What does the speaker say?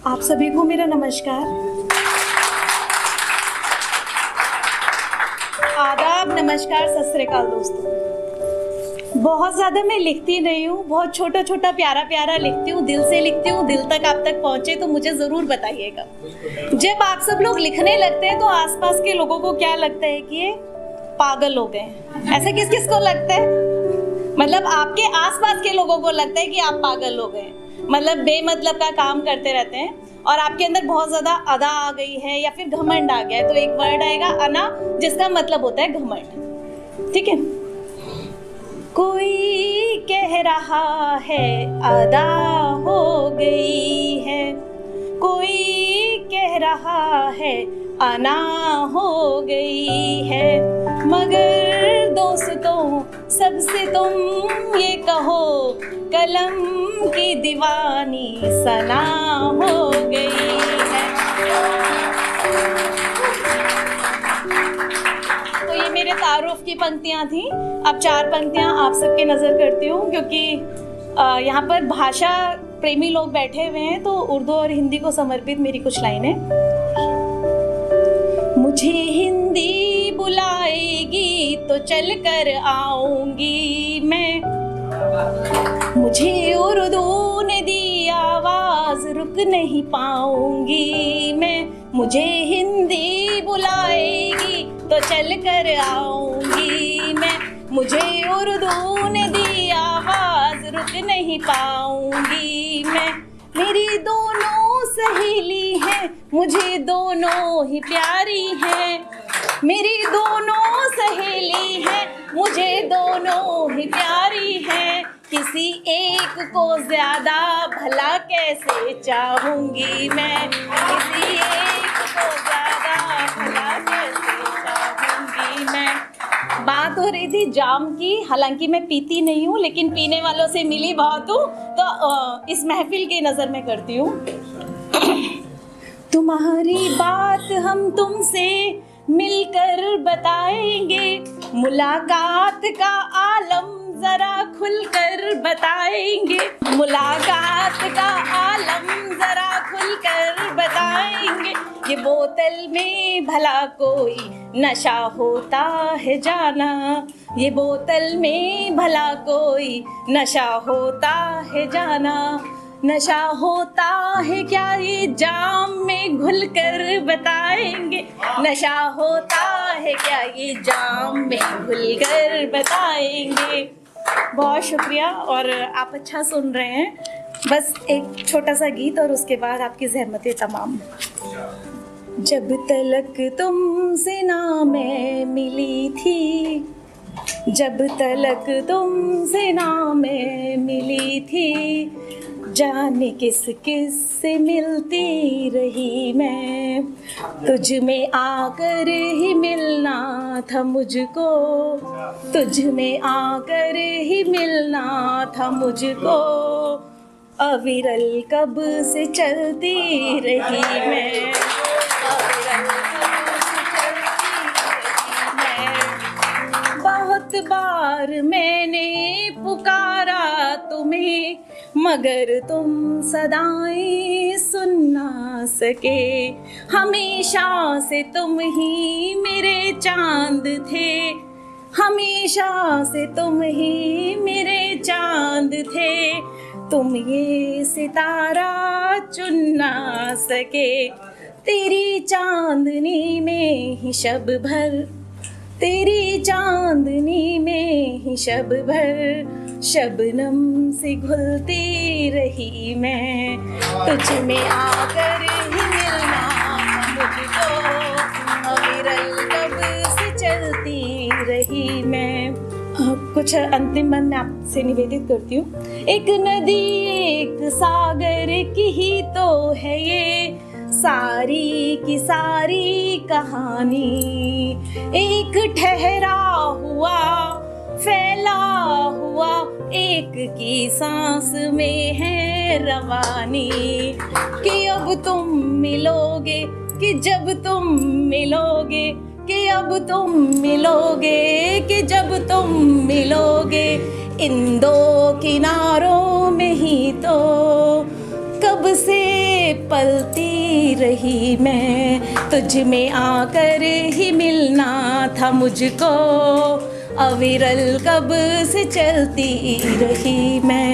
आप सभी को मेरा नमस्कार। आदाब, नमस्कार, सत श्री अकाल दोस्तों। बहुत ज़्यादा मैं लिखती नहीं हूँ, बहुत छोटा छोटा प्यारा प्यारा लिखती हूँ, दिल से लिखती हूँ। दिल तक आप तक पहुँचे तो मुझे ज़रूर बताइएगा। जब आप सब लोग लिखने लगते हैं तो आसपास के लोगों को क्या लगता है कि ये पागल हो गए हैं। ऐसा किस किस को लगता है? मतलब आपके आसपास के लोगों को लगता है कि आप पागल हो गए, मतलब बेमतलब का काम करते रहते हैं और आपके अंदर बहुत ज्यादा अदा आ गई है या फिर घमंड आ गया है। तो एक वर्ड आएगा अना, जिसका मतलब होता है घमंड। ठीक है। कोई कह रहा है अदा हो गई है, कोई कह रहा है अना हो गई है, मगर दोस्तों सबसे तुम ये कहो कलम की दीवानी सना हो गई है। तो ये मेरे तारुफ की पंक्तियां थी। अब 4 पंक्तियां आप सबके नजर करती हूँ, क्योंकि यहाँ पर भाषा प्रेमी लोग बैठे हुए हैं, तो उर्दू और हिंदी को समर्पित मेरी कुछ लाइनें। मुझे हिंदी बुलाएगी तो चल कर आऊंगी मैं, मुझे उर्दू ने दी आवाज रुक नहीं पाऊंगी मैं, मुझे हिंदी बुलाएगी तो चल कर आऊंगी मैं, मुझे उर्दू ने दी आवाज रुक नहीं पाऊंगी मैं। मेरी दोनों सहेली हैं, मुझे दोनों ही प्यारी हैं, मेरी दोनों सहेली हैं, मुझे दोनों ही प्यारी हैं, किसी एक को ज्यादा भला कैसे चाहूंगी मैं, किसी एक को ज्यादा भला कैसे चाहूंगी मैं। बात हो रही थी जाम की, हालांकि मैं पीती नहीं हूँ लेकिन पीने वालों से मिली बहुत हूँ, तो इस महफिल की नजर में करती हूँ। तुम्हारी बात हम तुमसे मिलकर बताएंगे, मुलाकात का आलम जरा खुलकर बताएंगे, मुलाकात का आलम जरा खुलकर बताएंगे। ये बोतल में भला कोई नशा होता है जाना, ये बोतल में भला कोई नशा होता है जाना, नशा होता है क्या ये जाम में घुलकर बताएंगे, नशा होता है क्या ये जाम में घुलकर बताएंगे। बहुत शुक्रिया, और आप अच्छा सुन रहे हैं। बस एक छोटा सा गीत और उसके बाद आपकी ज़हमतें तमाम। जब तलक तुमसे ना मैं मिली थी, जब तलक तुमसे ना मैं मिली थी, जाने किस किस से मिलती रही मैं, तुझ में आकर ही मिलना था मुझको, तुझ में आकर ही मिलना था मुझको, अविरल कब से चलती रही मैं, अविरल कब से चलती रही मैं। बहुत बार मैंने पुकारा तुम्हें, मगर तुम सदाएं सुन ना सके, हमेशा से तुम ही मेरे चांद थे, हमेशा से तुम ही मेरे चांद थे, तुम ये सितारा चुन ना सके, तेरी चांदनी में ही शब भर, तेरी चांदनी में ही शब भर, शबनम से घुलती रही मैं, तुझ में आकर ही मिलना मुझको, अविरल कब से चलती रही मैं। कुछ अंतिम मन में आपसे निवेदित करती हूँ। एक नदी एक सागर की ही तो है ये सारी की सारी कहानी, एक ठहरा हुआ फैला हुआ एक की सांस में है रवानी, कि अब तुम मिलोगे, कि जब तुम मिलोगे, कि अब तुम मिलोगे, कि जब तुम मिलोगे, इन दो किनारों में ही तो कब से पलती रही मैं, तुझ में आकर ही मिलना था मुझको, अविरल कब से चलती रही मैं।